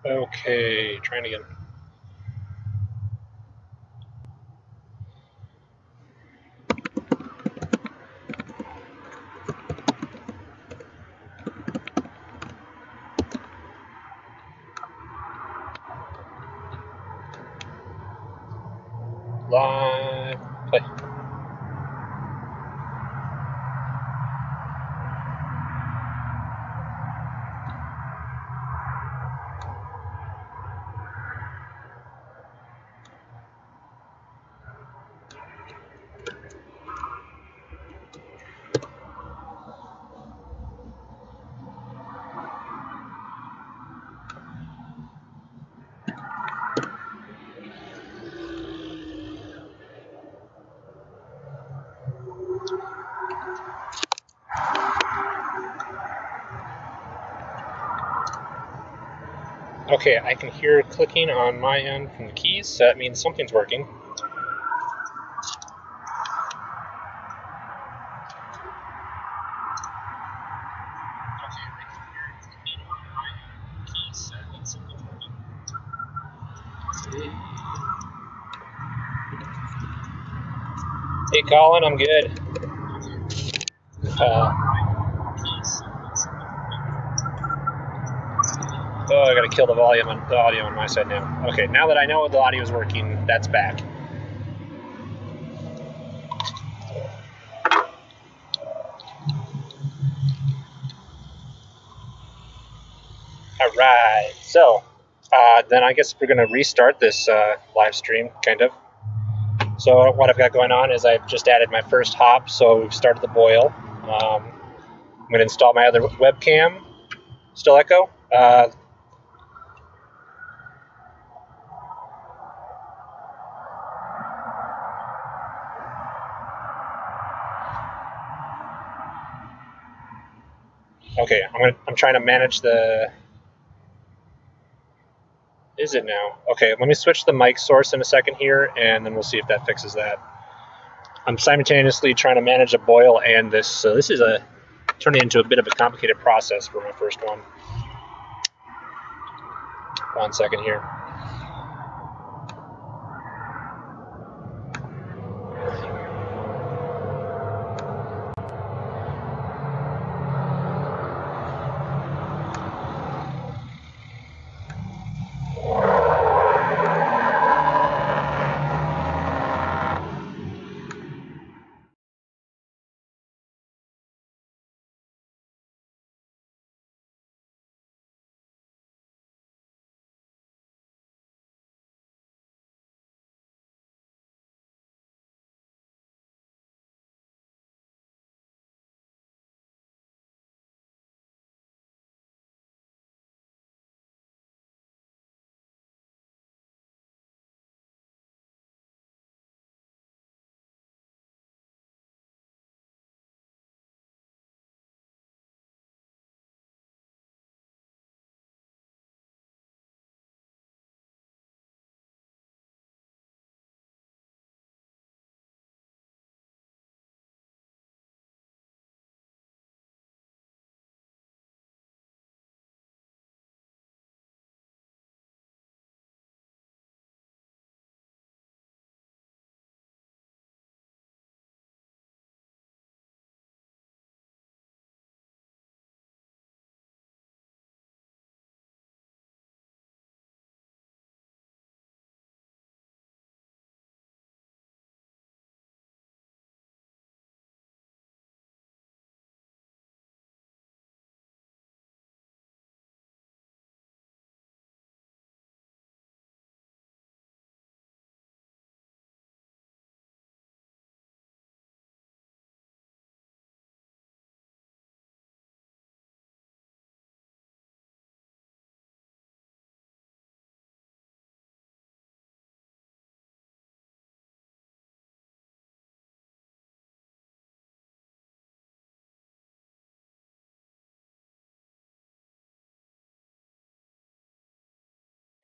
Okay, trying again. Live, play. Okay, I can hear clicking on my end from the keys, so that means something's working. Hey Colin, I'm good. Oh, I gotta kill the volume on the audio on my side now. Okay, now that I know the audio is working, that's back. All right, so then I guess we're gonna restart this live stream, kind of. So what I've got going on is I've just added my first hop, so we've started the boil. I'm gonna install my other webcam. Still echo? Okay, I'm trying to manage the. Is it now? Okay, let me switch the mic source in a second here, and then we'll see if that fixes that. I'm simultaneously trying to manage a boil and this, so this is turning into a bit of a complicated process for my first one. 1 second here.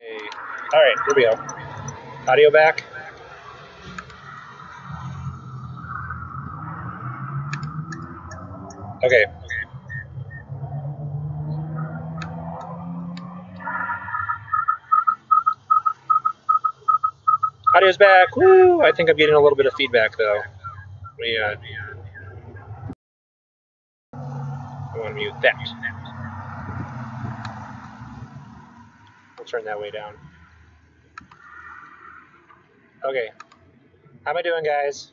Okay. All right, here we go. Audio back. Okay. Audio's back. Woo! I think I'm getting a little bit of feedback though. I want to mute that. We'll turn that way down. Okay. How am I doing, guys?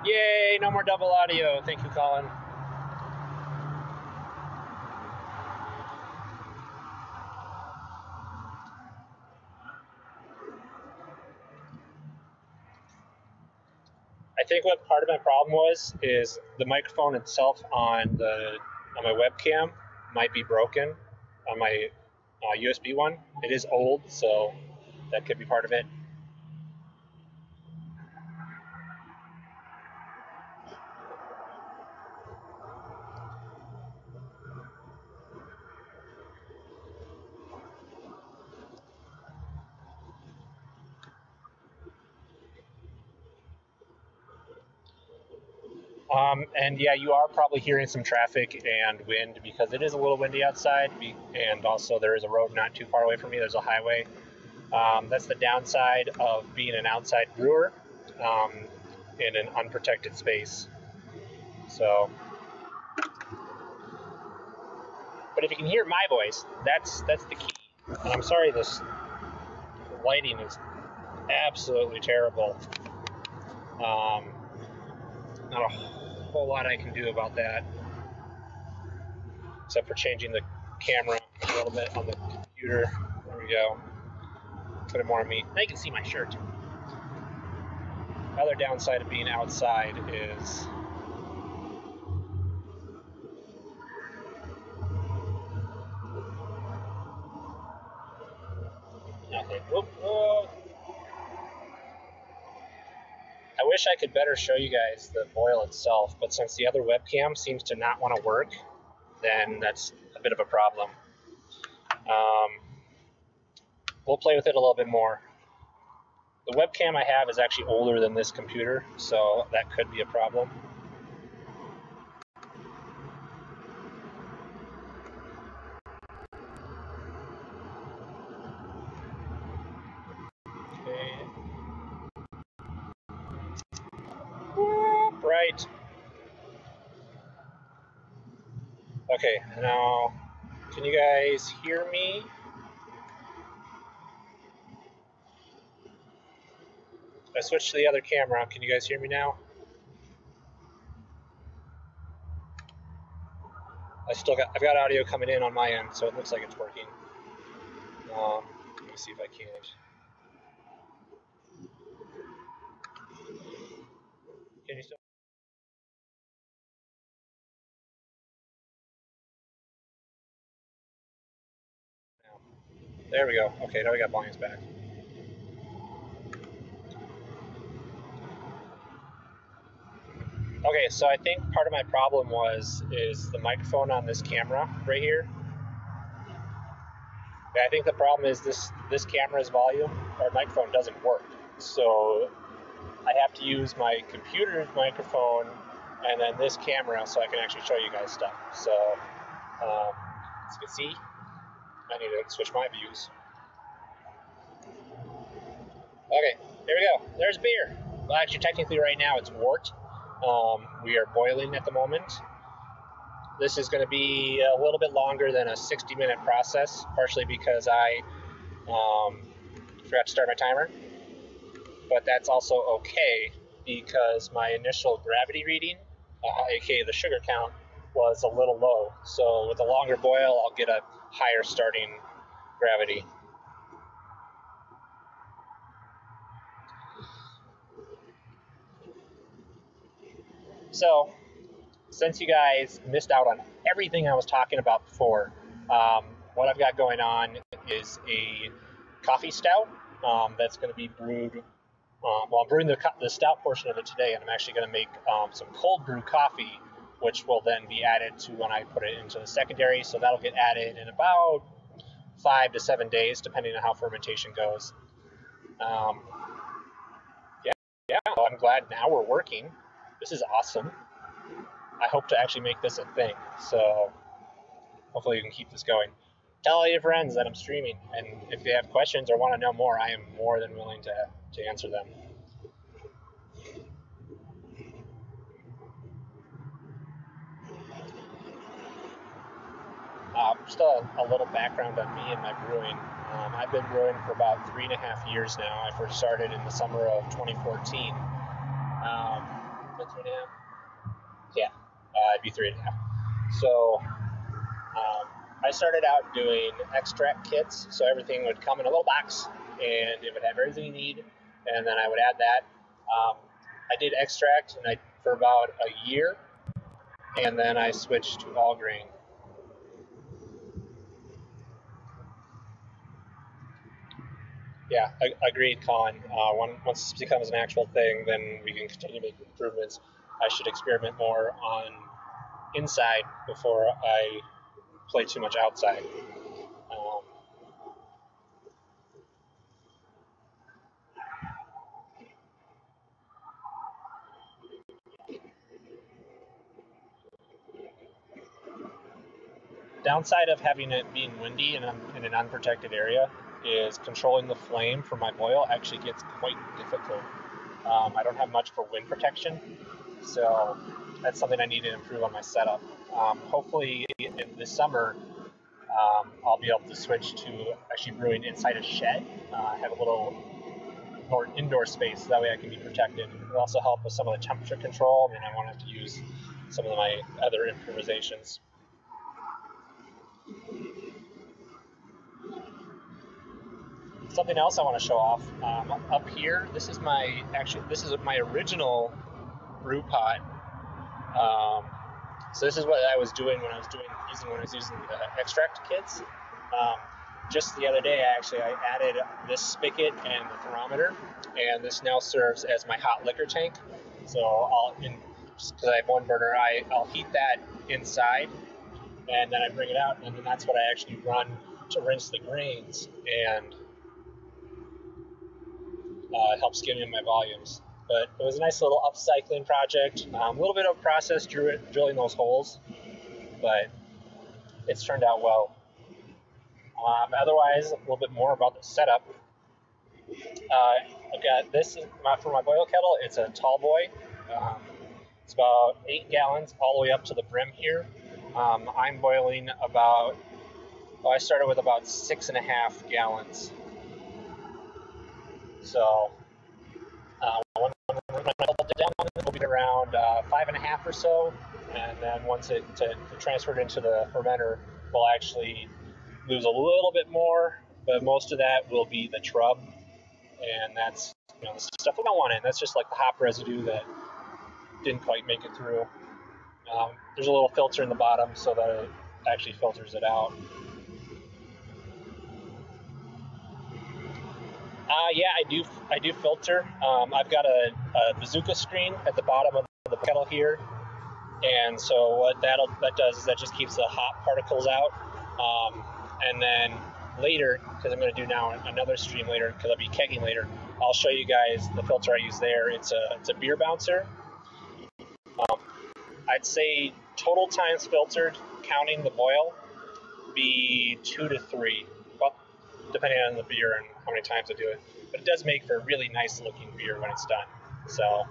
Yay! No more double audio. Thank you, Colin. I think what part of my problem was is the microphone itself on my webcam might be broken on my USB one. It is old, so that could be part of it. And yeah, you are probably hearing some traffic and wind because it is a little windy outside, and also there is a road not too far away from me. There's a highway. That's the downside of being an outside brewer in an unprotected space. So, but if you can hear my voice, that's the key. And I'm sorry, this lighting is absolutely terrible. Not a whole lot I can do about that, except for changing the camera a little bit on the computer. There we go. Put it more on me. Now you can see my shirt. The other downside of being outside is nothing. Whoop, whoop. I wish I could better show you guys the boil itself, but since the other webcam seems to not want to work, then that's a bit of a problem. We'll play with it a little bit more. The webcam I have is actually older than this computer, so that could be a problem. Okay. Right. Okay, now, can you guys hear me? I switched to the other camera. Can you guys hear me now? I've got audio coming in on my end, so it looks like it's working. Let me see if I can't. Can you still? There we go. Okay, now we got volumes back. Okay, so I think part of my problem is the microphone on this camera right here. I think the problem is this camera's volume or microphone doesn't work. So I have to use my computer's microphone and then this camera so I can actually show you guys stuff. So as you can see, I need to switch my views. Okay, there we go. There's beer. Well, actually, technically right now it's wort. We are boiling at the moment. This is going to be a little bit longer than a 60-minute process, partially because I forgot to start my timer. But that's also okay because my initial gravity reading, aka the sugar count, was a little low. So with a longer boil, I'll get a higher starting gravity. So, since you guys missed out on everything I was talking about before, what I've got going on is a coffee stout that's going to be brewed. Well, I'm brewing the stout portion of it today, and I'm actually going to make some cold brew coffee, which will then be added to when I put it into the secondary. So that'll get added in about 5 to 7 days, depending on how fermentation goes. yeah, well, I'm glad now we're working. This is awesome. I hope to actually make this a thing. So hopefully you can keep this going. Tell all your friends that I'm streaming, and if they have questions or want to know more, I am more than willing to answer them. Just a little background on me and my brewing. I've been brewing for about 3.5 years now. I first started in the summer of 2014. 3.5? Yeah, it'd be 3.5. So I started out doing extract kits, so everything would come in a little box, and it would have everything you need, and then I would add that. I did extract for about a year, and then I switched to all grain. Yeah, agreed, Colin. Once this becomes an actual thing, then we can continue to make improvements. I should experiment more on inside before I play too much outside. Downside of having it being windy and in an unprotected area is controlling the flame for my boil actually gets quite difficult. I don't have much for wind protection, so that's something I need to improve on my setup. Hopefully in this summer, I'll be able to switch to actually brewing inside a shed. Have a little more indoor space, so that way I can be protected. It'll also help with some of the temperature control, and I won't have to use some of my other improvisations. Something else I want to show off up here. This is my original brew pot. So this is what I was doing when I was using the extract kits. Just the other day, I added this spigot and the thermometer, and this now serves as my hot liquor tank. So because I have one burner, I'll heat that inside, and then I bring it out, and then that's what I actually run to rinse the grains, and it helps give me my volumes. But it was a nice little upcycling project. A little bit of process drilling those holes, but it's turned out well. Otherwise, a little bit more about the setup. I've got this for my boil kettle. It's a tall boy. It's about 8 gallons all the way up to the brim here. I'm boiling I started with about 6.5 gallons. So when I hold it down, it'll be around 5.5 or so, and then once it transferred into the fermenter, we'll actually lose a little bit more, but most of that will be the trub, and that's the stuff we don't want in. That's just like the hop residue that didn't quite make it through. There's a little filter in the bottom so that it actually filters it out. Yeah, I do filter. I've got a bazooka screen at the bottom of the kettle here, and so what that does is that just keeps the hot particles out. And then later, because I'm going to do now another stream later, because I'll be kegging later, I'll show you guys the filter I use there. It's a beer bouncer. I'd say total times filtered, counting the boil, be 2 to 3. Well, depending on the beer and how many times I do it. But it does make for a really nice looking beer when it's done. So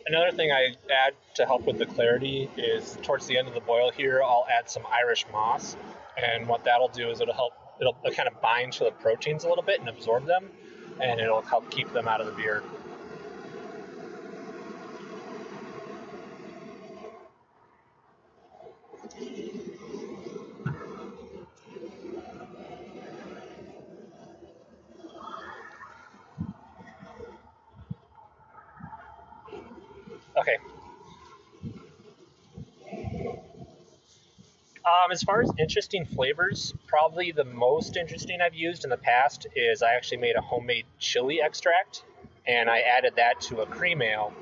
another thing I add to help with the clarity is towards the end of the boil here, I'll add some Irish moss. And what that'll do is it'll kind of bind to the proteins a little bit and absorb them, and it'll help keep them out of the beer. Okay. As far as interesting flavors, probably the most interesting I've used in the past is I actually made a homemade chili extract. and I added that to a cream ale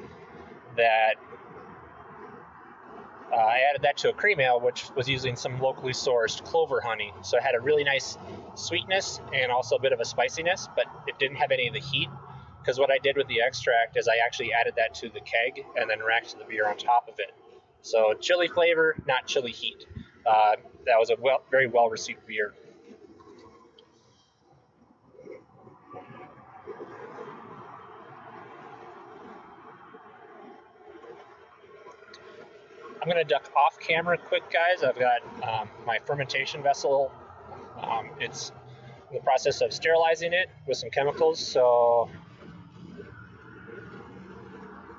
which was using some locally sourced clover honey. So it had a really nice sweetness and also a bit of a spiciness, but it didn't have any of the heat. Because what I did with the extract is I actually added that to the keg and then racked the beer on top of it. So chili flavor, not chili heat. That was a very well-received beer. I'm going to duck off camera quick, guys. I've got my fermentation vessel. It's in the process of sterilizing it with some chemicals, so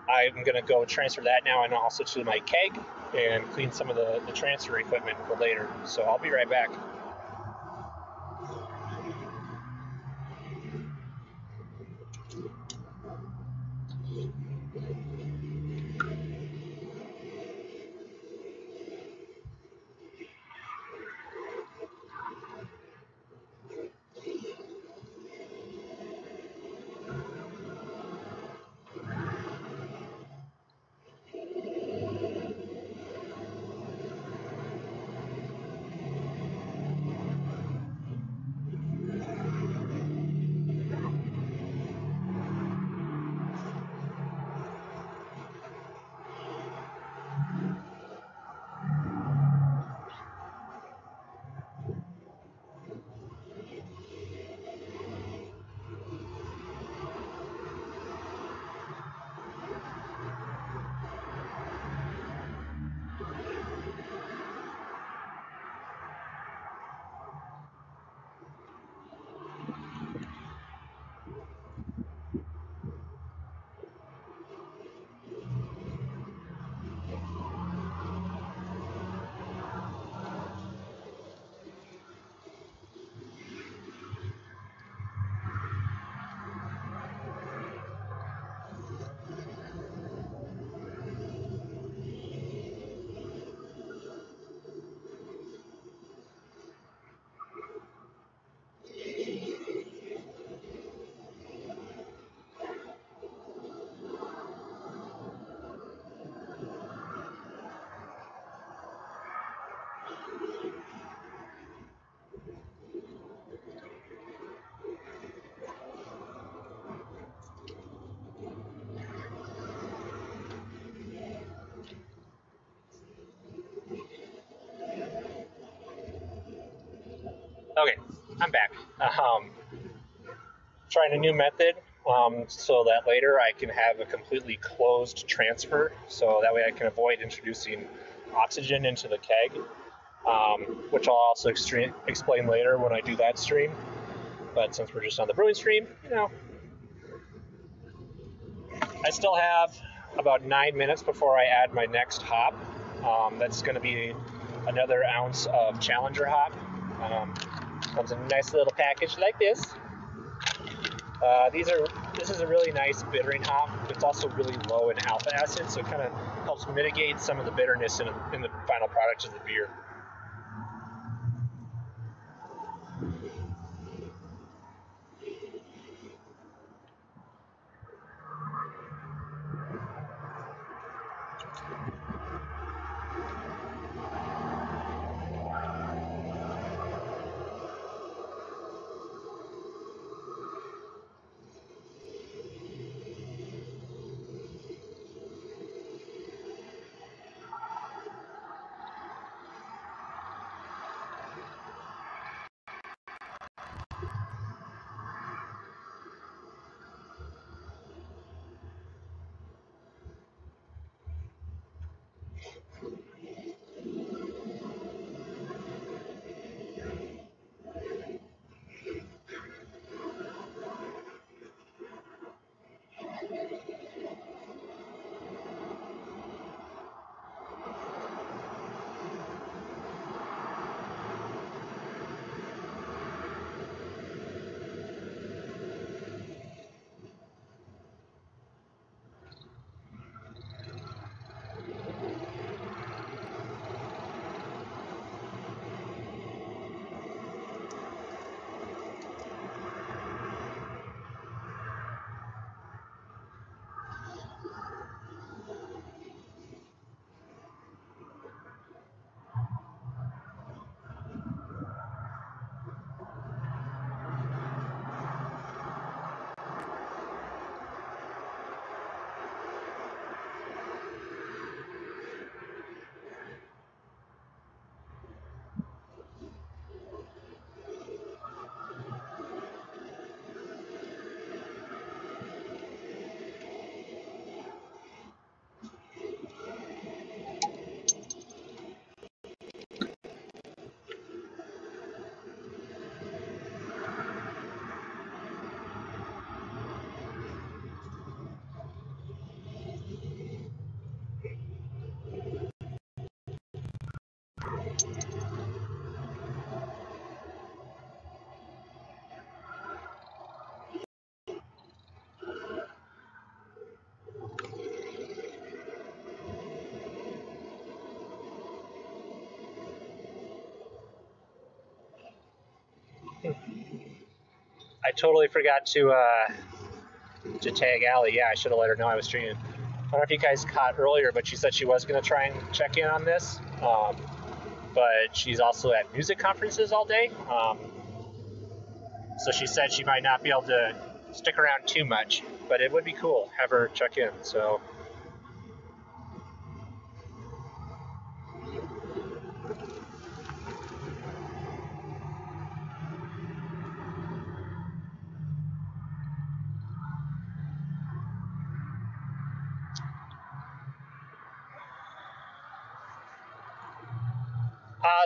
I'm going to go transfer that now and also to my keg and clean some of the transfer equipment for later. So I'll be right back. Okay, I'm back. Trying a new method so that later I can have a completely closed transfer, so that way I can avoid introducing oxygen into the keg, which I'll also explain later when I do that stream. But since we're just on the brewing stream, I still have about 9 minutes before I add my next hop. That's going to be another ounce of Challenger hop. Comes in a nice little package like this. This is a really nice bittering hop. It's also really low in alpha acid, so it kind of helps mitigate some of the bitterness in the final product of the beer. I totally forgot to tag Allie. Yeah, I should have let her know I was streaming. I don't know if you guys caught earlier, but she said she was going to try and check in on this. But she's also at music conferences all day. So she said she might not be able to stick around too much, but it would be cool have her check in. So.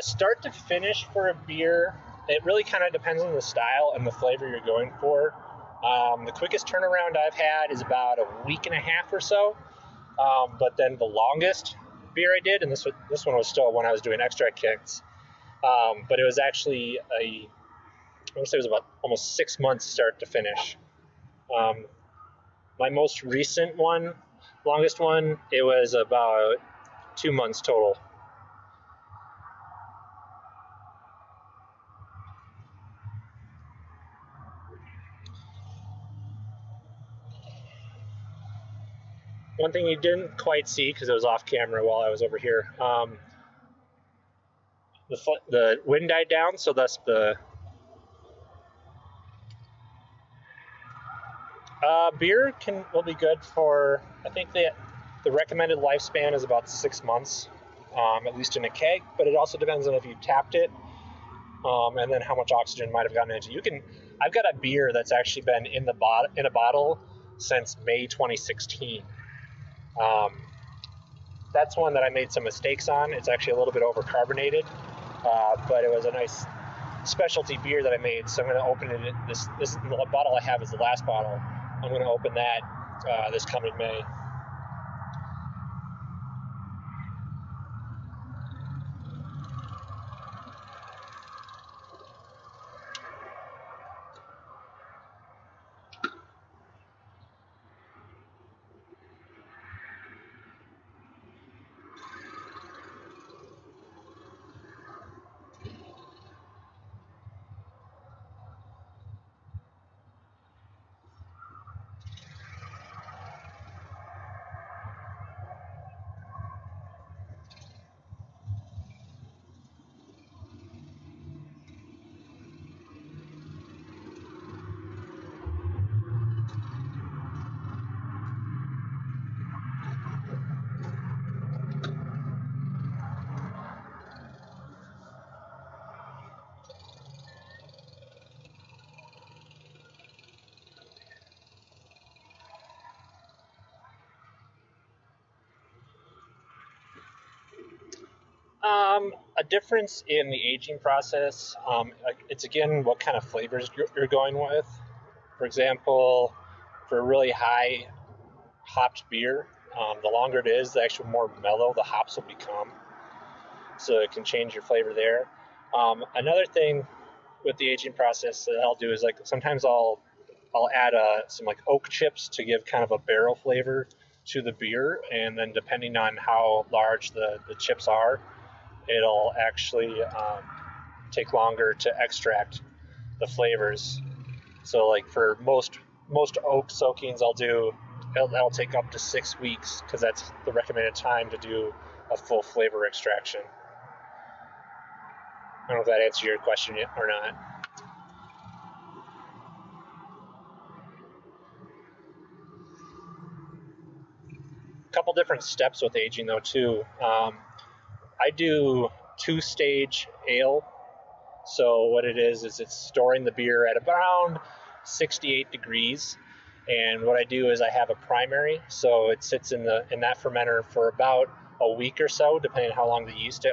Start to finish for a beer, it really kind of depends on the style and the flavor you're going for. The quickest turnaround I've had is about a week and a half or so. But then the longest beer I did, and this one was still when I was doing extract kits, but it was actually I want to say it was about almost 6 months start to finish. My most recent one, longest one, it was about 2 months total. One thing you didn't quite see because it was off camera while I was over here, the wind died down, so thus the beer will be good for, I think the recommended lifespan is about 6 months, at least in a keg, but it also depends on if you tapped it, and then how much oxygen might have gotten into. I've got a beer that's actually been in a bottle since May 2016. That's one that I made some mistakes on. It's actually a little bit overcarbonated, but it was a nice specialty beer that I made. So I'm going to open it. This bottle I have is the last bottle. I'm going to open that this coming May. A difference in the aging process, it's again what kind of flavors you're going with. For example, for a really high hopped beer, the longer it is, the actually more mellow the hops will become. So it can change your flavor there. Another thing with the aging process that I'll do is like sometimes I'll add some like oak chips to give kind of a barrel flavor to the beer, and then depending on how large the chips are, it'll actually take longer to extract the flavors. So like for most oak soakings that'll take up to 6 weeks because that's the recommended time to do a full flavor extraction. I don't know if that answers your question yet or not. A couple different steps with aging though too. I do 2-stage ale. So what it is it's storing the beer at around 68 degrees. And what I do is I have a primary, so it sits in that fermenter for about a week or so, depending on how long the yeast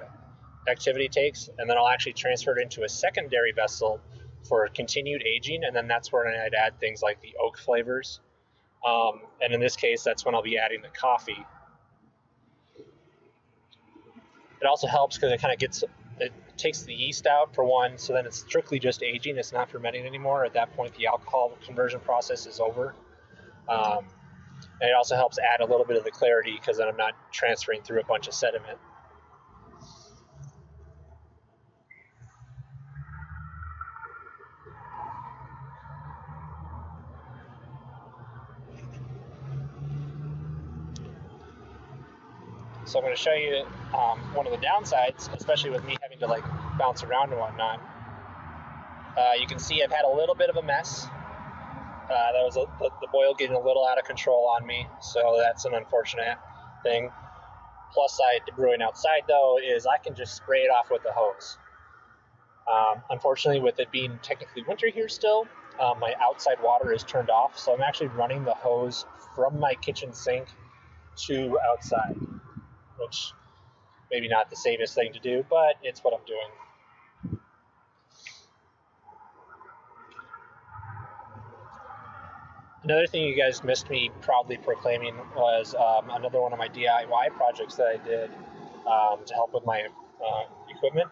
activity takes. And then I'll actually transfer it into a secondary vessel for continued aging, and then that's where I'd add things like the oak flavors. And in this case, that's when I'll be adding the coffee. It also helps because it takes the yeast out for one, so then it's strictly just aging. It's not fermenting anymore. At that point, the alcohol conversion process is over. And it also helps add a little bit of the clarity because then I'm not transferring through a bunch of sediment. So I'm going to show you one of the downsides, especially with me having to like bounce around and whatnot. You can see I've had a little bit of a mess. That was the boil getting a little out of control on me, so that's an unfortunate thing. Plus side to brewing outside, though, is I can just spray it off with the hose. Unfortunately, with it being technically winter here still, my outside water is turned off, so I'm actually running the hose from my kitchen sink to outside, which maybe not the safest thing to do, but it's what I'm doing. Another thing you guys missed me proudly proclaiming was another one of my DIY projects that I did to help with my equipment.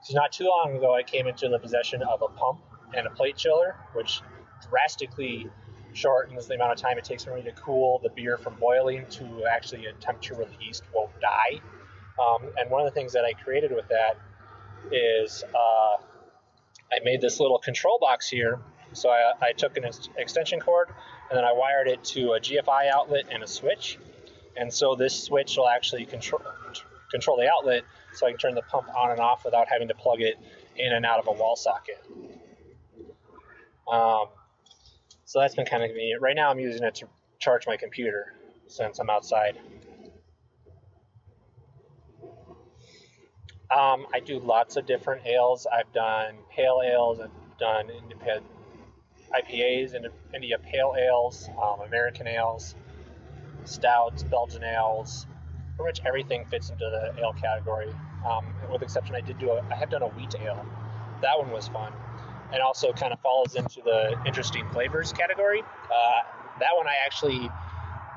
So not too long ago, I came into the possession of a pump and a plate chiller, which drastically shortens the amount of time it takes for me to cool the beer from boiling to actually a temperature where the yeast won't die. And one of the things that I created with that is I made this little control box here. So I took an extension cord and then I wired it to a GFI outlet and a switch. And so this switch will actually control the outlet so I can turn the pump on and off without having to plug it in and out of a wall socket. So that's been kind of convenient. Right now I'm using it to charge my computer since I'm outside. I do lots of different ales. I've done pale ales, I've done independent IPAs, India pale ales, American ales, stouts, Belgian ales. Pretty much everything fits into the ale category. With exception, I have done a wheat ale. That one was fun, and also kind of falls into the interesting flavors category. That one I actually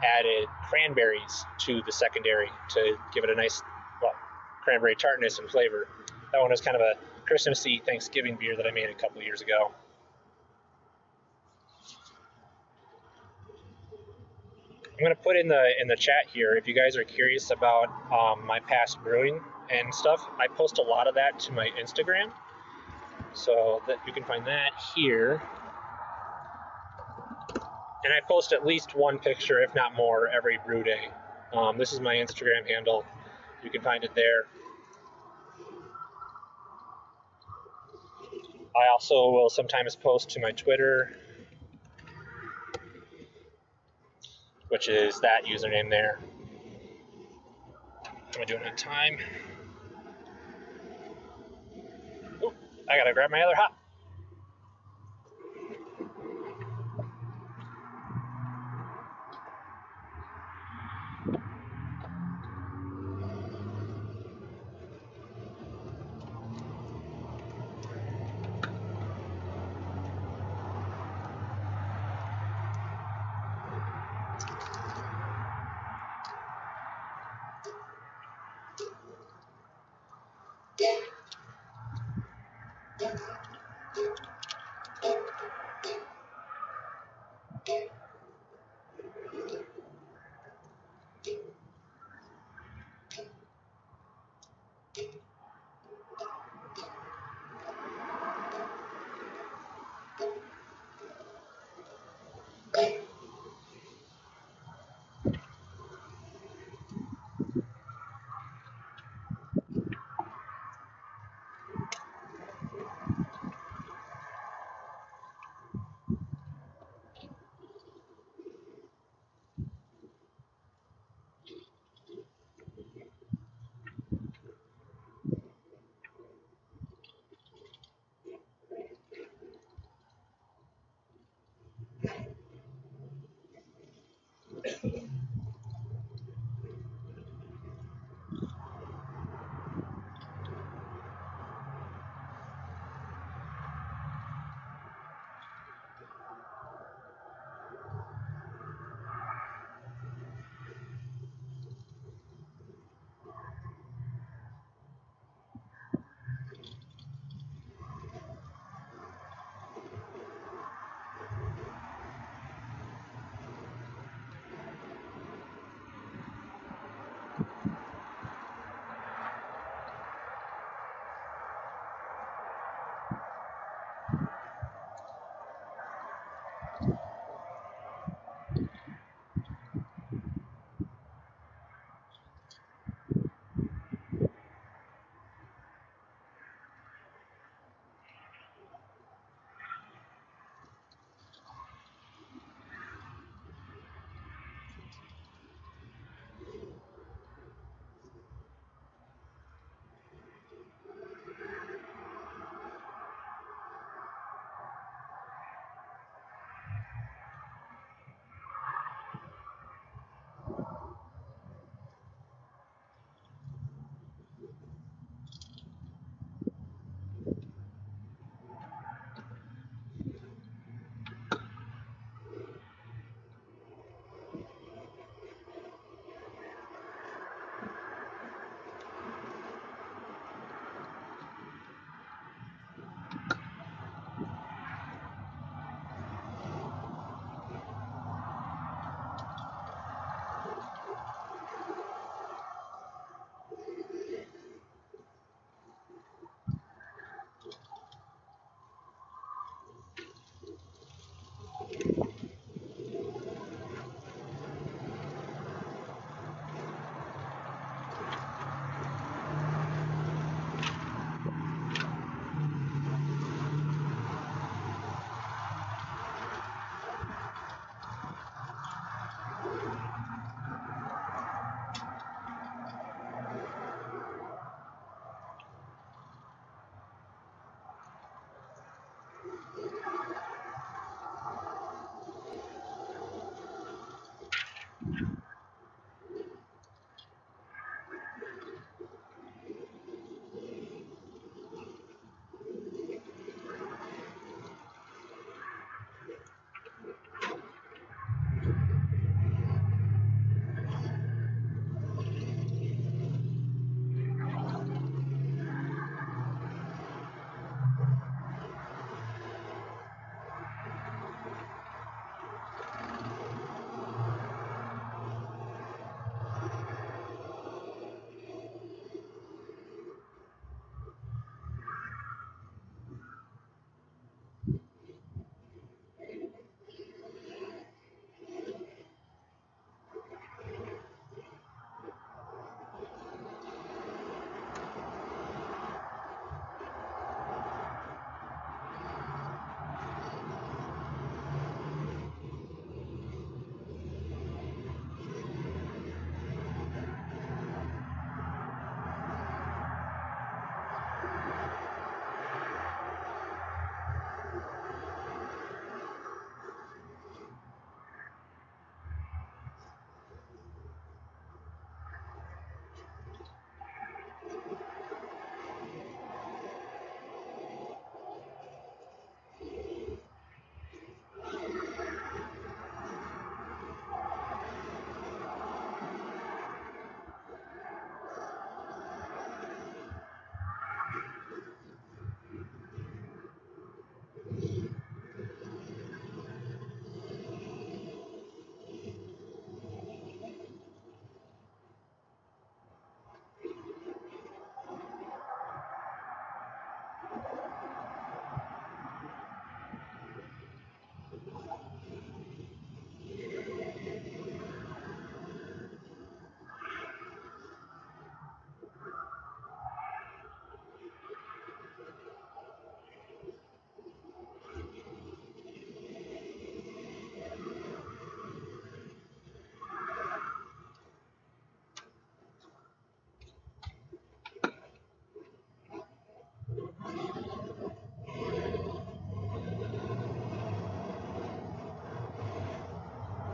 added cranberries to the secondary to give it a nice, cranberry tartness and flavor. That one was kind of a Christmassy Thanksgiving beer that I made a couple of years ago. I'm going to put in the chat here, if you guys are curious about my past brewing and stuff, I post a lot of that to my Instagram, so that you can find that here. And I post at least one picture, if not more, every brew day. This is my Instagram handle. You can find it there. I also will sometimes post to my Twitter, which is that username there. Am I doing it on time? Ooh, I gotta grab my other hop.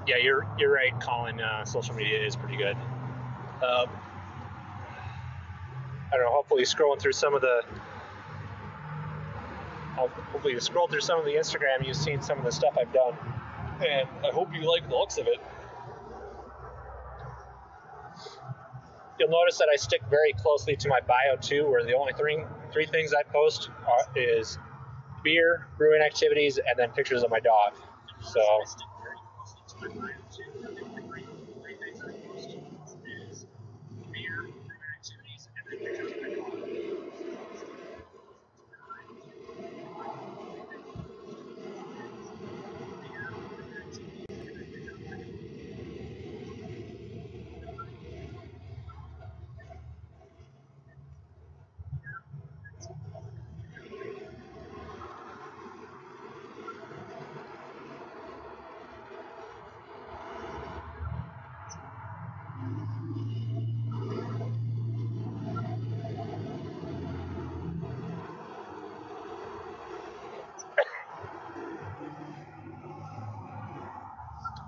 Yeah, you're right, Colin. Social media is pretty good. I don't know. Hopefully, scrolling through some of the Instagram, you've seen some of the stuff I've done, and I hope you like the looks of it. You'll notice that I stick very closely to my bio too, where the only three things I post is beer, brewing activities, and then pictures of my dog. So.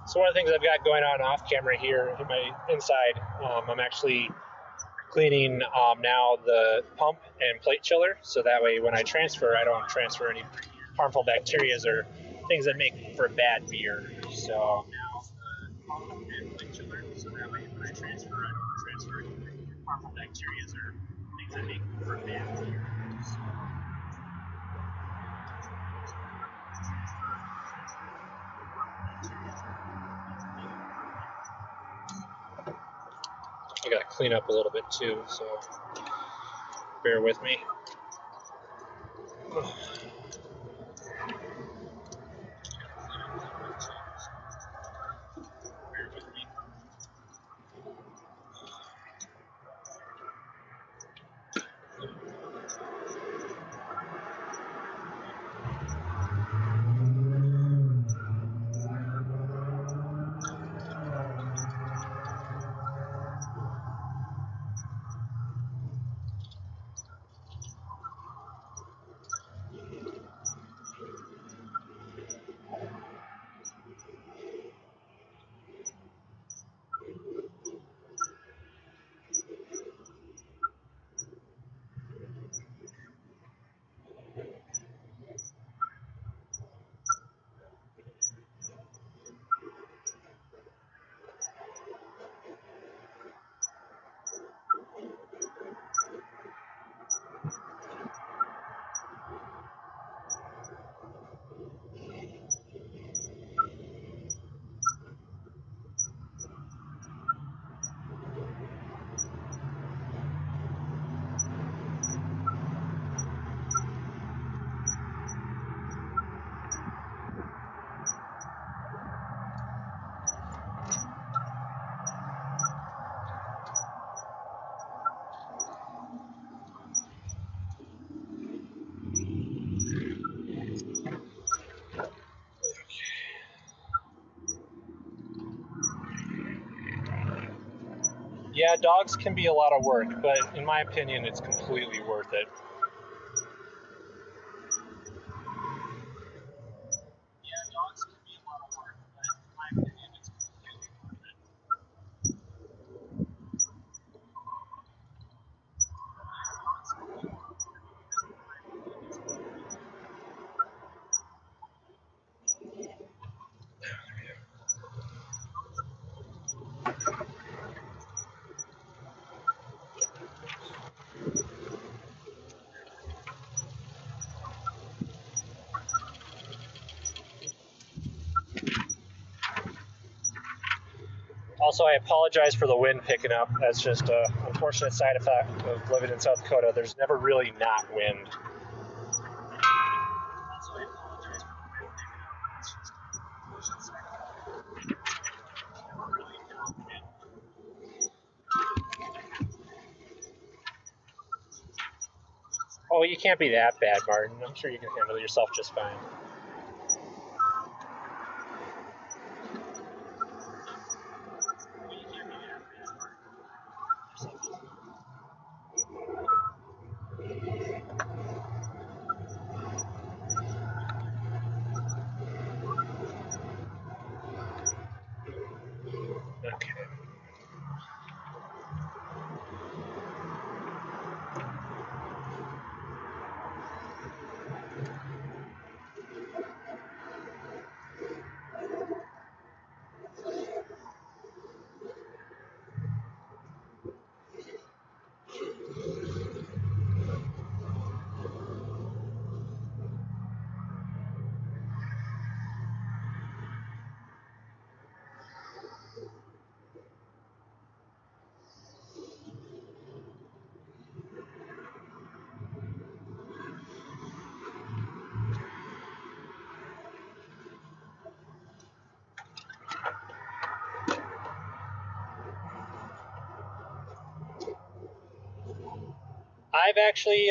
So one of the things I've got going on off camera here in my inside, I'm actually cleaning now the pump and plate chiller, so that way when I transfer, I don't transfer any harmful bacteria or things that make for bad beer. So now the pump and plate chiller, so that way when I transfer, I don't transfer any harmful bacteria or things that make for bad beer. I gotta clean up a little bit too, so bear with me. Yeah, dogs can be a lot of work, but in my opinion, it's completely worth it. Yeah, dogs can be a lot of work, but in my opinion, it's completely worth it. Also, I apologize for the wind picking up. That's just an unfortunate side effect of living in South Dakota. There's never really not wind. Also, I apologize for the wind picking up. That's just an unfortunate side effect. There's never really not wind. Oh, you can't be that bad, Martin. I'm sure you can handle yourself just fine. I've actually,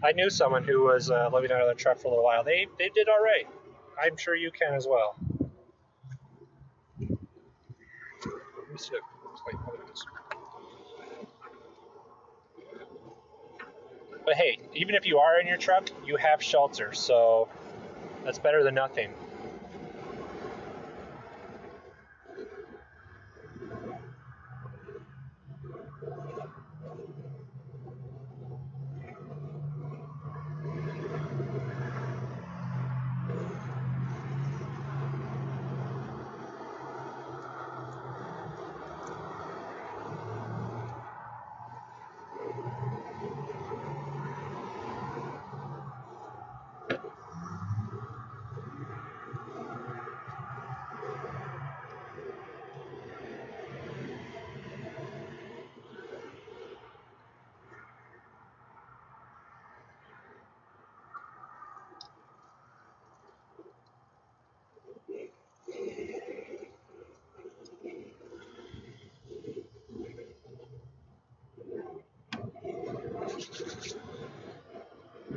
I knew someone who was living out of their truck for a little while. They did all right. I'm sure you can as well. Let me see. But hey, even if you are in your truck, you have shelter, so that's better than nothing.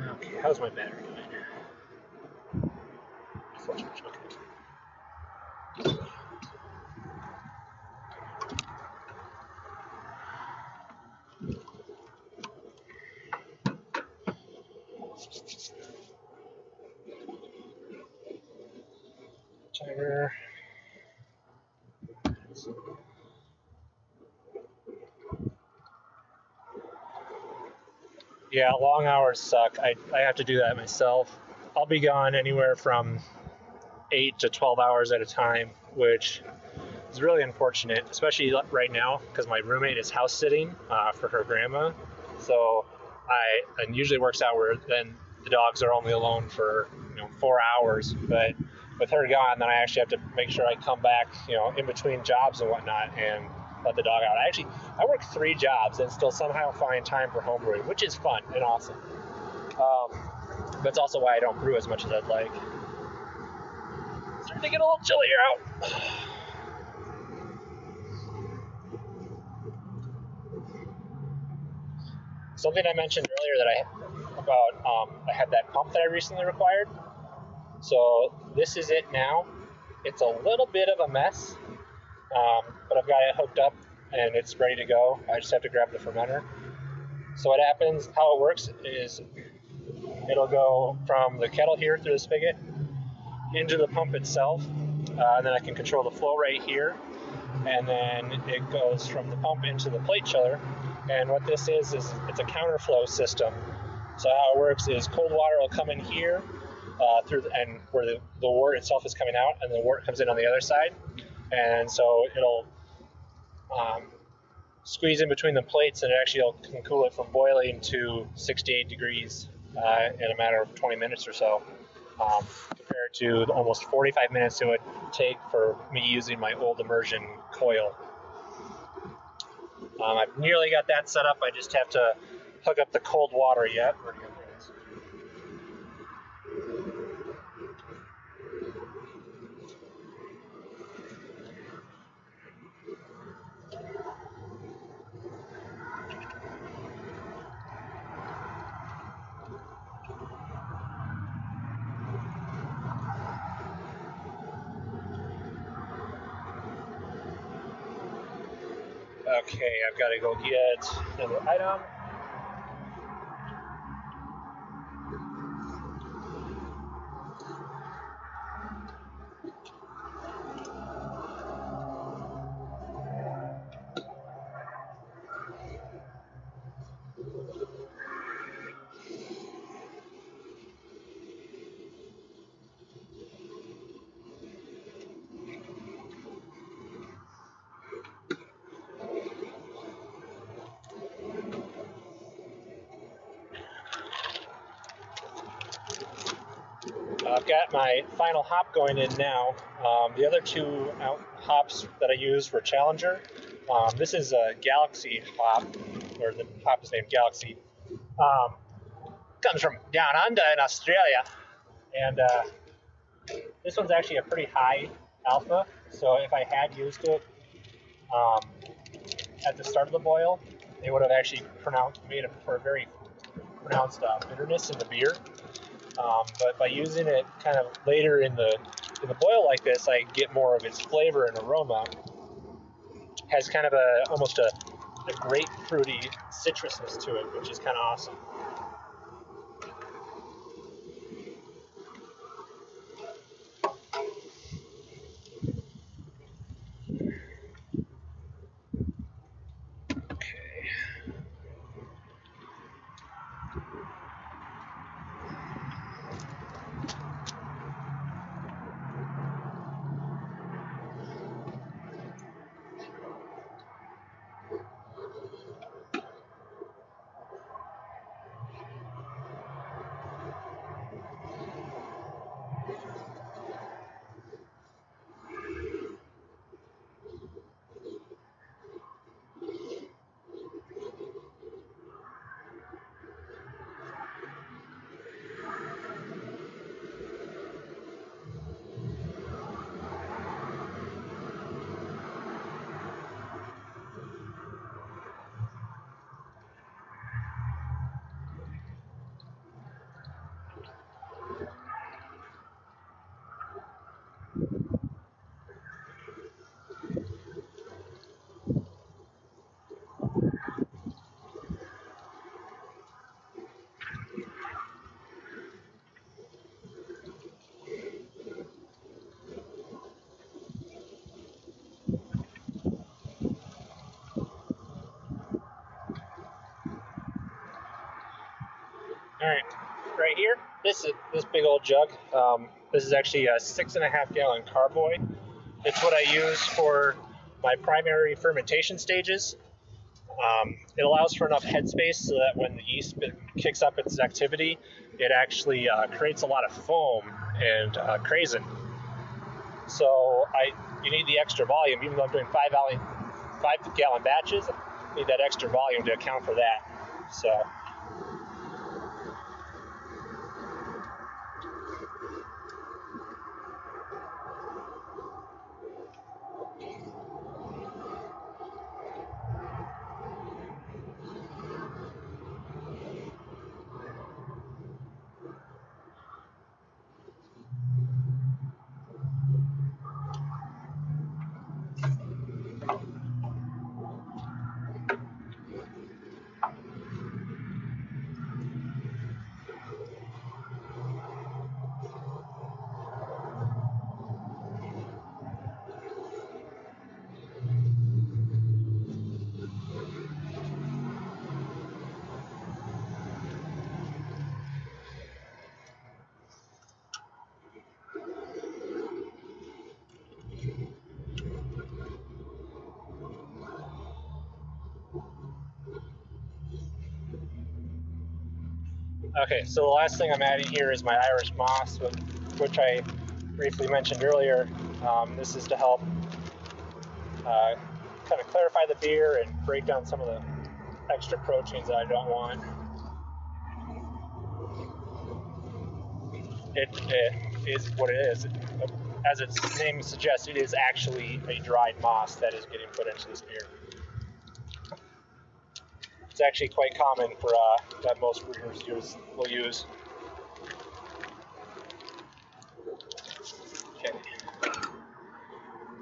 Okay, how's my battery doing? Timer. Yeah, long hours suck. I have to do that myself. I'll be gone anywhere from 8 to 12 hours at a time, which is really unfortunate, especially right now because my roommate is house sitting for her grandma. So and usually works out where then the dogs are only alone for 4 hours. But with her gone, then I actually have to make sure I come back in between jobs and whatnot and let the dog out. I work 3 jobs and still somehow find time for homebrewing, which is fun and awesome. That's also why I don't brew as much as I'd like. It's starting to get a little chillier out. Something I mentioned earlier that I had that pump that I recently required. So this is it now. It's a little bit of a mess, but I've got it hooked up and it's ready to go. I just have to grab the fermenter. So what happens, how it works is it'll go from the kettle here through the spigot into the pump itself, and then I can control the flow rate here, and then it goes from the pump into the plate chiller. And what this is it's a counterflow system. So how it works is cold water will come in here and where the wort itself is coming out, and the wort comes in on the other side, and so it'll squeeze in between the plates, and it actually can cool it from boiling to 68 degrees in a matter of 20 minutes or so, compared to the almost 45 minutes it would take for me using my old immersion coil. I've nearly got that set up. I just have to hook up the cold water yet. Okay, I've got to go get another item. I've got my final hop going in now. The other 2 hops that I use for Challenger, this is a Galaxy hop, or the hop is named Galaxy. Comes from down under in Australia, and this one's actually a pretty high alpha, so if I had used it at the start of the boil, it would have actually made it for a very pronounced bitterness in the beer. But by using it kind of later in the boil like this, I get more of its flavor and aroma. Has kind of almost a grapefruity citrusness to it, which is kind of awesome. Okay. All right here, this big old jug. This is actually a 6.5 gallon carboy. It's what I use for my primary fermentation stages. It allows for enough headspace so that when the yeast kicks up its activity, it actually creates a lot of foam and craisin. So you need the extra volume, even though I'm doing 5 gallon batches. I need that extra volume to account for that. So. Okay, so the last thing I'm adding here is my Irish moss, which I briefly mentioned earlier. This is to help kind of clarify the beer and break down some of the extra proteins that I don't want. It is what it is. As its name suggests, it is actually a dried moss that is getting put into this beer. It's actually quite common for that most brewers will use. Okay.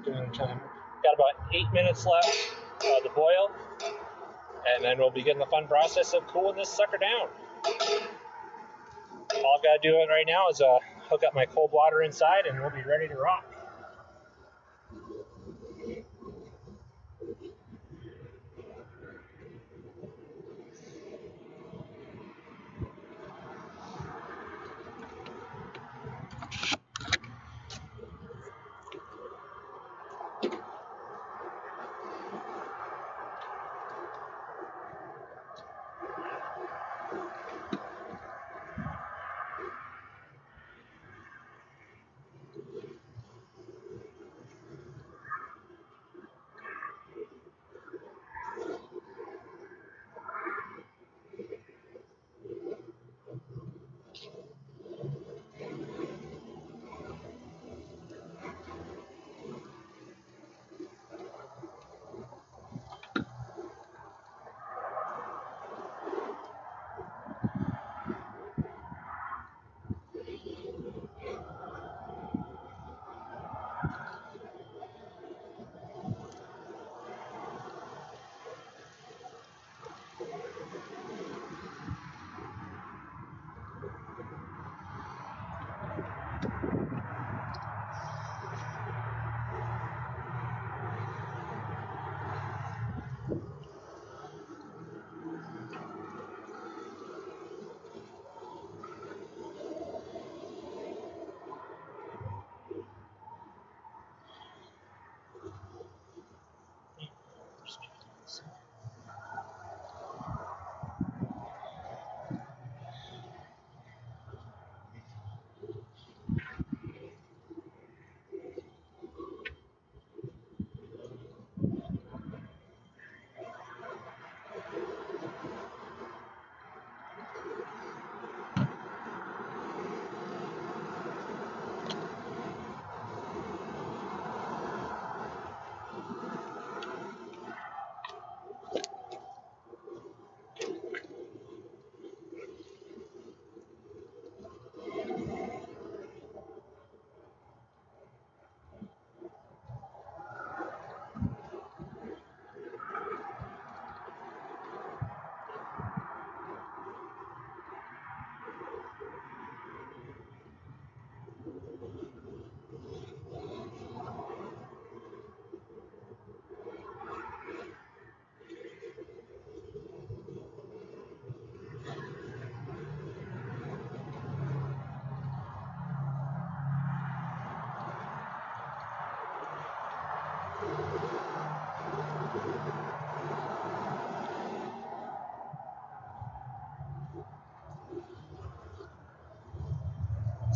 Doing time. Got about 8 minutes left of the boil, and then we'll begin the fun process of cooling this sucker down. All I've got to do right now is hook up my cold water inside, and we'll be ready to rock.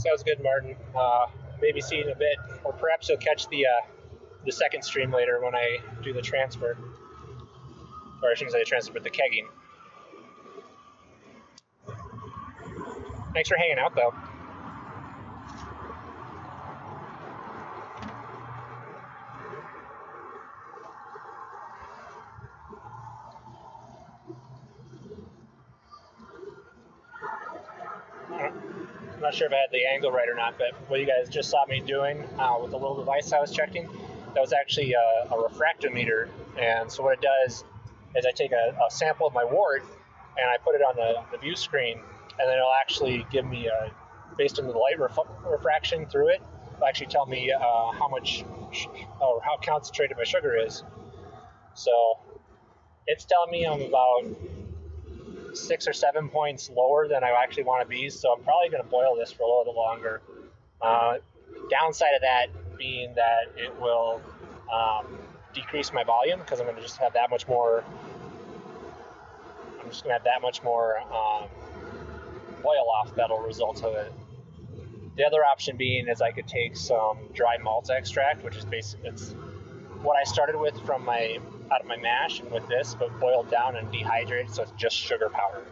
Sounds good, Martin. Maybe see you in a bit, or perhaps you'll catch the second stream later when I do the transfer. Or I shouldn't say the transfer, but the kegging. Thanks for hanging out, though. I'm not sure if I had the angle right or not, but what you guys just saw me doing with the little device I was checking, that was actually a refractometer. And so what it does is I take a sample of my wort and I put it on the view screen, and then it'll actually give me, based on the light refraction through it, it'll actually tell me how much or how concentrated my sugar is. So it's telling me I'm about 6 or 7 points lower than I actually want to be, so I'm probably going to boil this for a little bit longer. Downside of that being that it will decrease my volume, because I'm going to just have that much more. I'm just going to have that much more boil off that'll result of it. The other option being is I could take some dry malt extract, which is basically what I started with from out of my mash, and with this, but boiled down and dehydrated, so it's just sugar powder.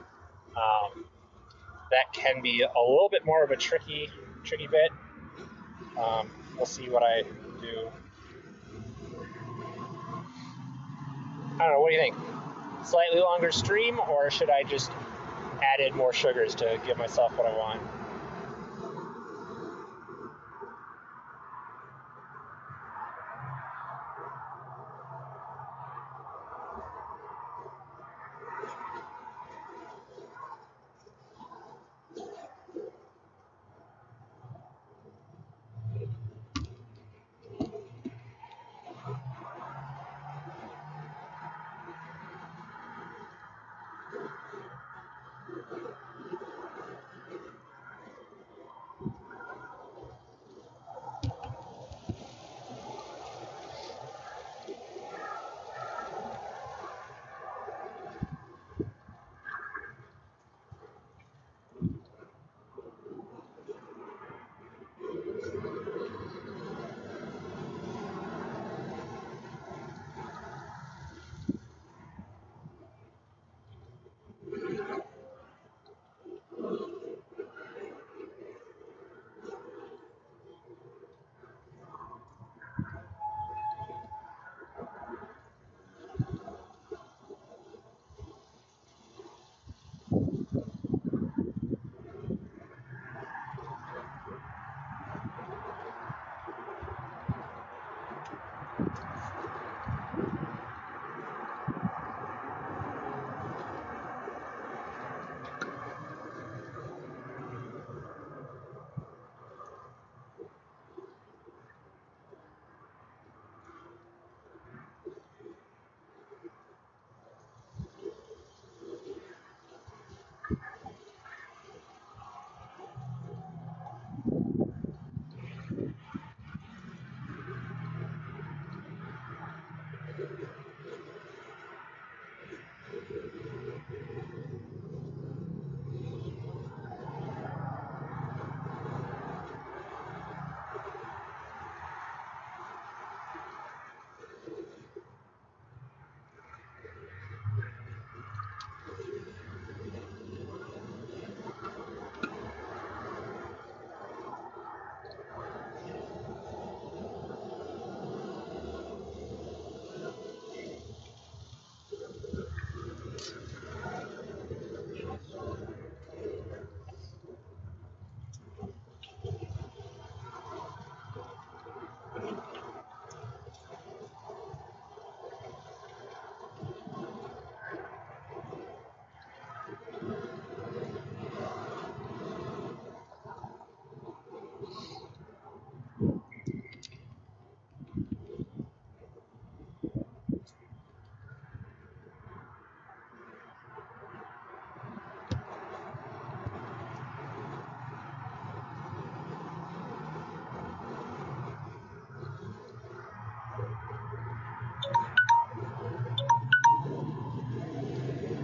That can be a little bit more of a tricky bit. We'll see what I do. I don't know, what do you think? Slightly longer stream, or should I just add in more sugars to give myself what I want?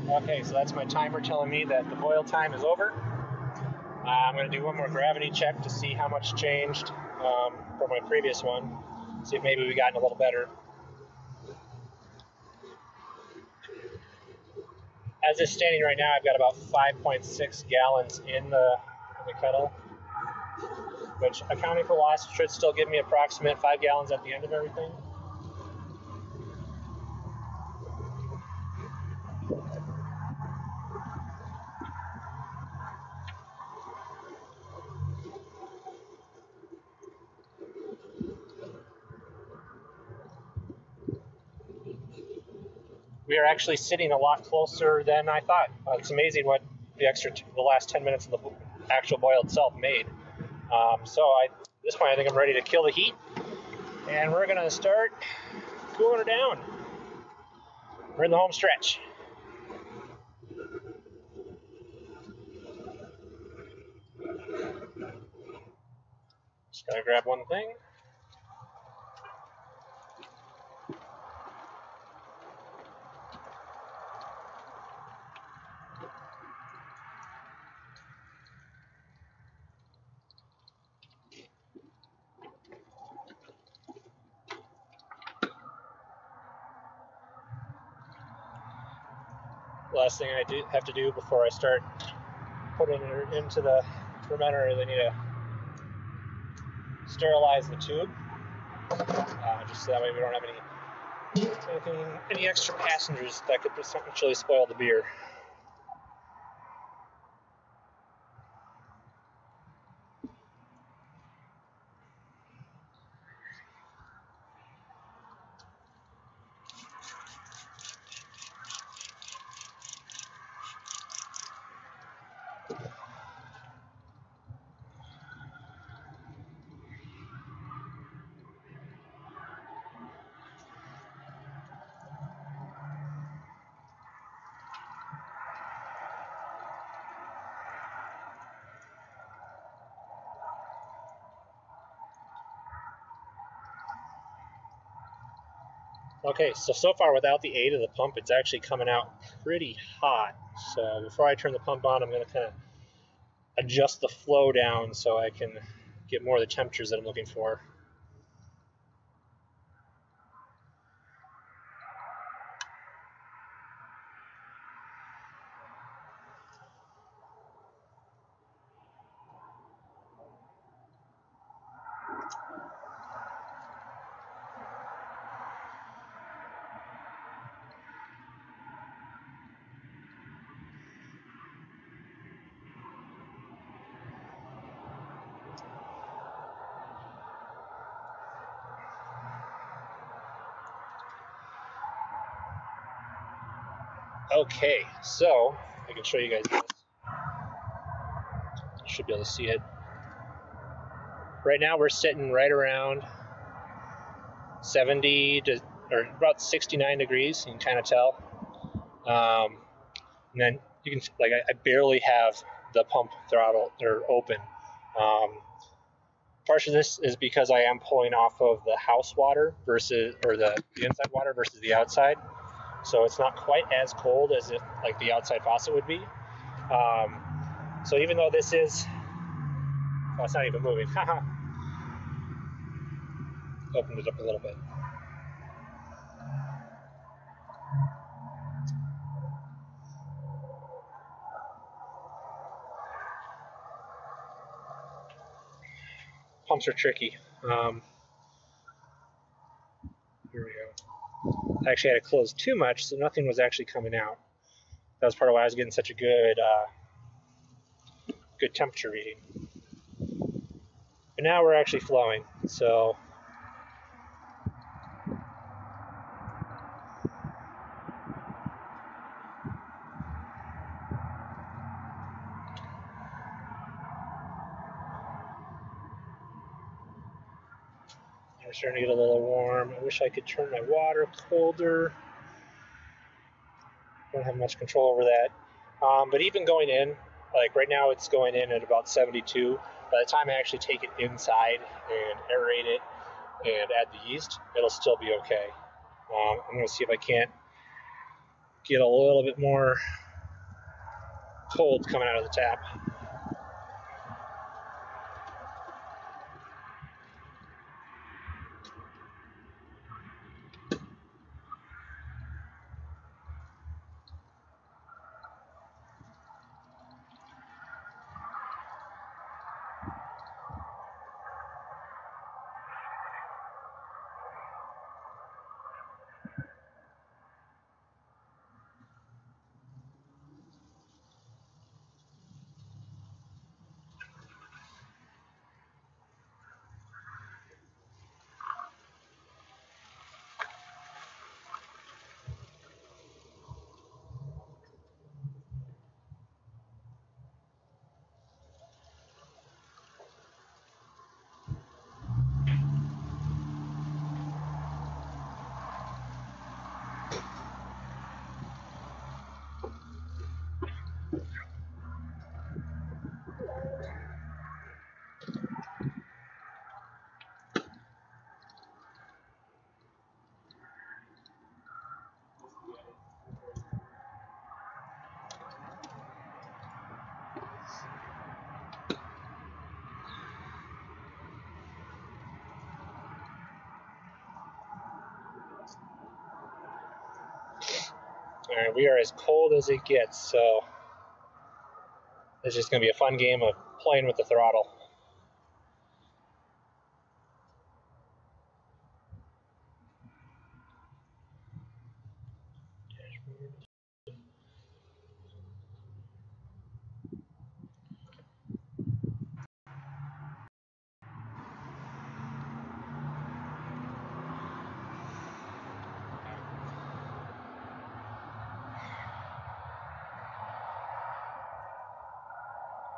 Okay, so that's my timer telling me that the boil time is over. I'm going to do one more gravity check to see how much changed from my previous one. See if maybe we gotten a little better. As it's standing right now, I've got about 5.6 gallons in the kettle, which, accounting for loss, should still give me approximate 5 gallons at the end of everything. We are actually sitting a lot closer than I thought. It's amazing what the last 10 minutes of the actual boil itself made. So at this point, I think I'm ready to kill the heat, and we're going to start cooling her down. We're in the home stretch. Just gotta grab one thing. Last thing I have to do before I start putting it into the fermenter is I need to sterilize the tube, just so that way we don't have any extra passengers that could potentially spoil the beer. Okay, so far without the aid of the pump, it's actually coming out pretty hot. So before I turn the pump on, I'm going to kind of adjust the flow down so I can get more of the temperatures that I'm looking for. Okay, so I can show you guys this. You should be able to see it. Right now we're sitting right around 70 to, or about 69 degrees. You can kind of tell. And then you can, like, I barely have the pump throttle or open. Part of this is because I am pulling off of the house water versus, or the inside water versus the outside. So it's not quite as cold as if like the outside faucet would be. So even though this is, oh, it's not even moving. Opened it up a little bit. Pumps are tricky. Here we go. I actually had to close too much, so nothing was actually coming out. That was part of why I was getting such a good temperature reading. But now we're actually flowing, so we're starting to get a little warm. I wish I could turn my water colder. Don't have much control over that. But even going in, like right now it's going in at about 72. By the time I actually take it inside and aerate it and add the yeast, it'll still be okay. I'm going to see if I can't get a little bit more cold coming out of the tap. Alright, we are as cold as it gets, so it's just going to be a fun game of playing with the throttle.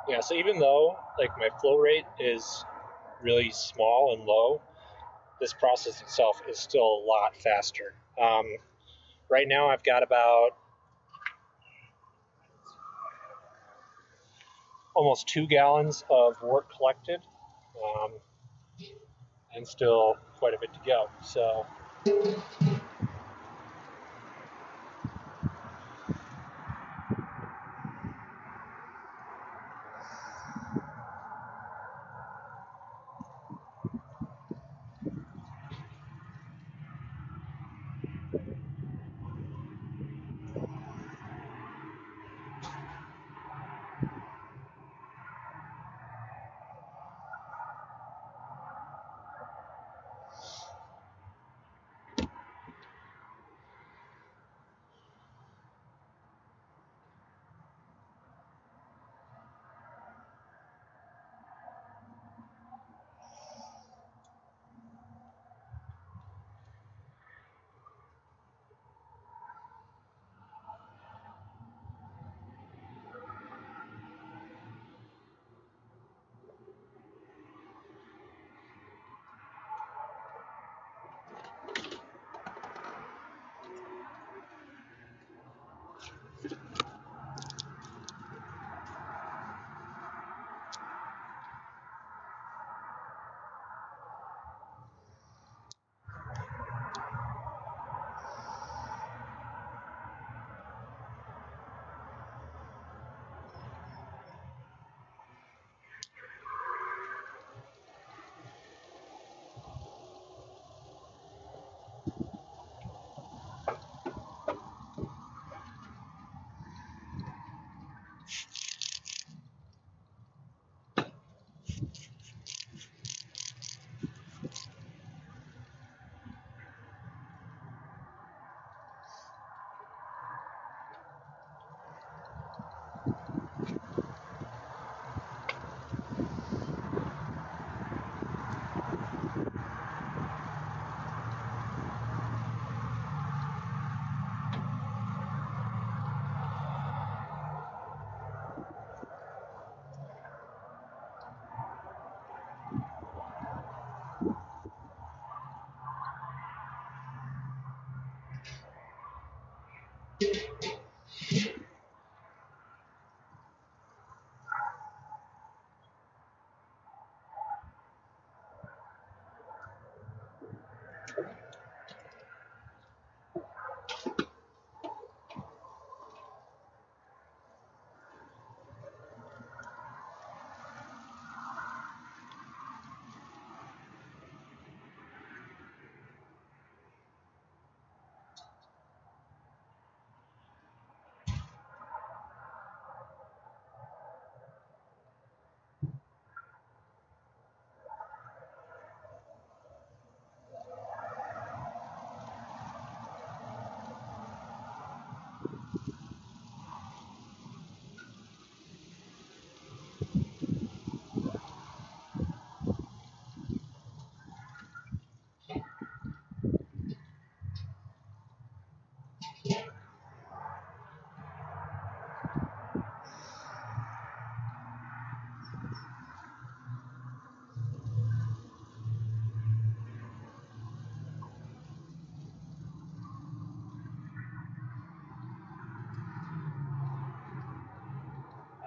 Yeah, so even though like my flow rate is really small and low, this process itself is still a lot faster. Right now I've got about almost 2 gallons of wort collected, and still quite a bit to go. So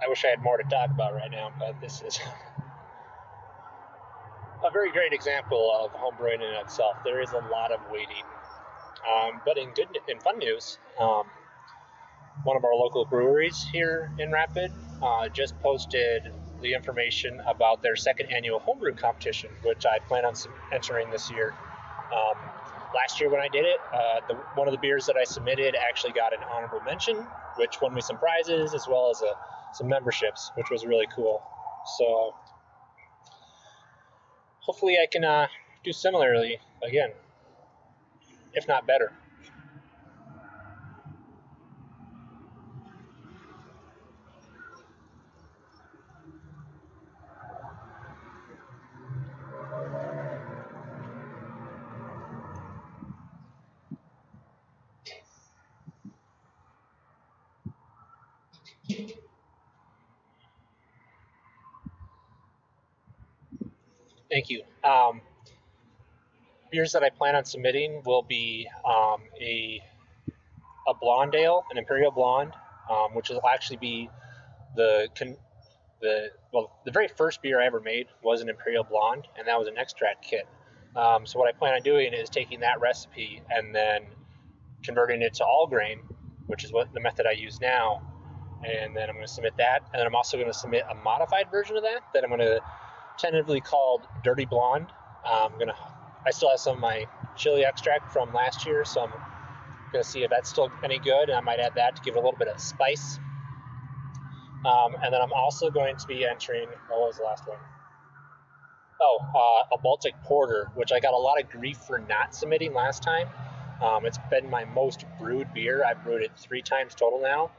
I wish I had more to talk about right now, but this is a very great example of homebrewing in itself. There is a lot of waiting. But in good and fun news, one of our local breweries here in Rapid just posted the information about their second annual homebrew competition, which I plan on entering this year. last year when I did it, one of the beers that I submitted actually got an honorable mention, which won me some prizes as well as some memberships, which was really cool. So hopefully I can do similarly again, if not better. Thank you. Beers that I plan on submitting will be a blonde ale, an imperial blonde, which will actually be the very first beer I ever made was an imperial blonde, and that was an extract kit. So what I plan on doing is taking that recipe and then converting it to all grain, which is what the method I use now. And then I'm going to submit that, and then I'm also going to submit a modified version of that I'm going to tentatively call Dirty Blonde. I still have some of my chili extract from last year, so I'm going to see if that's still any good, and I might add that to give it a little bit of spice. And then I'm also going to be entering, what was the last one? A Baltic Porter, which I got a lot of grief for not submitting last time. It's been my most brewed beer. I've brewed it 3 times total now,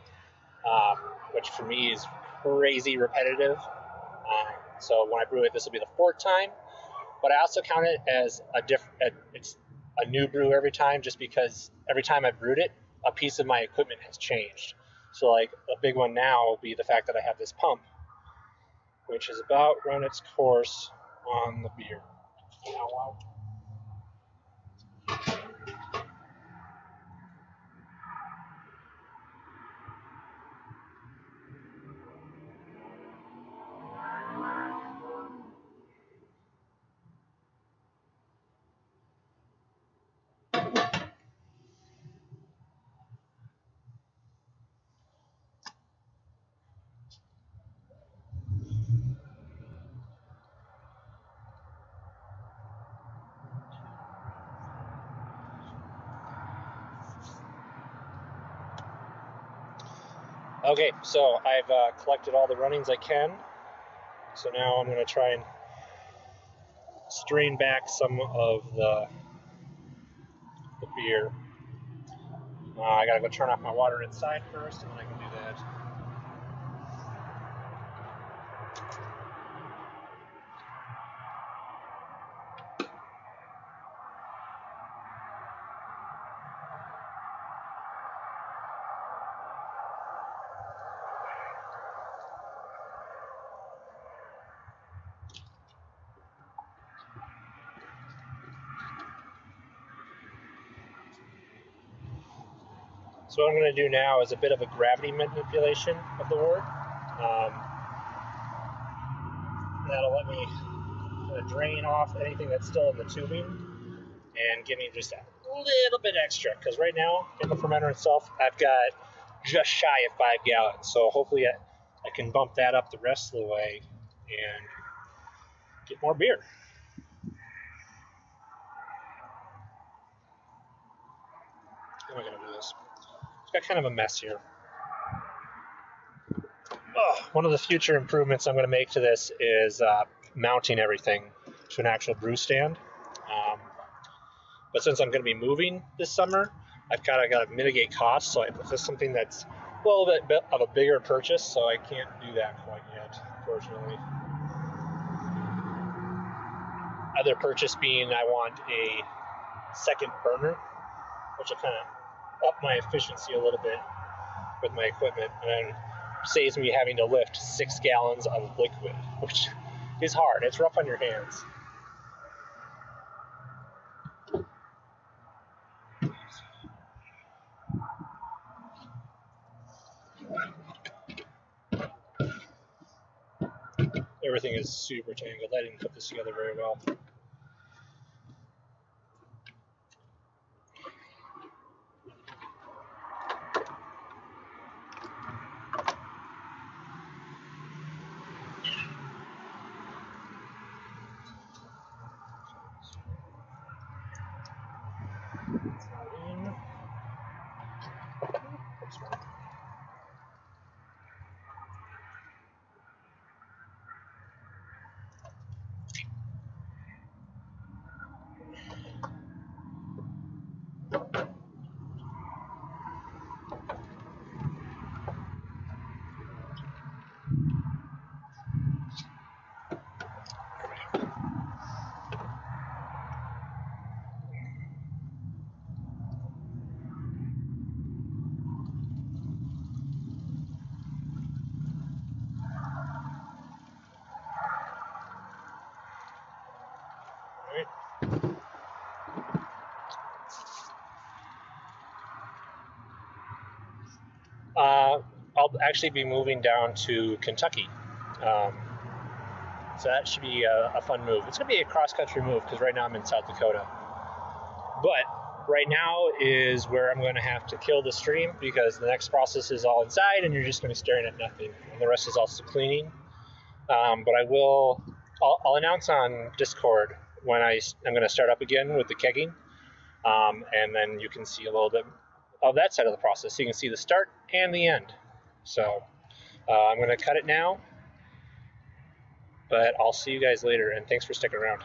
which for me is crazy repetitive. So when I brew it, this will be the 4th time. But I also count it as it's a new brew every time, just because every time I've brewed it, a piece of my equipment has changed. So like a big one now will be the fact that I have this pump, which has about run its course on the beer. Okay, so I've collected all the runnings I can. So now I'm going to try and strain back some of the beer. I got to go turn off my water inside first, and then I can do that. So what I'm going to do now is a bit of a gravity manipulation of the wort. That'll let me drain off anything that's still in the tubing and give me just a little bit extra, because right now in the fermenter itself I've got just shy of 5 gallons. So hopefully I can bump that up the rest of the way and get more beer. How am I going to do this? It's got kind of a mess here. One of the future improvements I'm going to make to this is mounting everything to an actual brew stand. But since I'm going to be moving this summer, I've kind of got to mitigate costs. So this is something that's a little bit of a bigger purchase, so I can't do that quite yet, unfortunately. Other purchase being I want a second burner, which will kind of up my efficiency a little bit with my equipment, and saves me having to lift 6 gallons of liquid, which is hard. It's rough on your hands. Everything is super tangled. I didn't put this together very well. I'll actually be moving down to Kentucky. So that should be a fun move. It's going to be a cross-country move because right now I'm in South Dakota. But right now is where I'm going to have to kill the stream because the next process is all inside and you're just going to be staring at nothing. And the rest is also cleaning. But I'll announce on Discord when I'm going to start up again with the kegging. And then you can see a little bit of that side of the process. So you can see the start and the end. So I'm going to cut it now. But I'll see you guys later, and thanks for sticking around.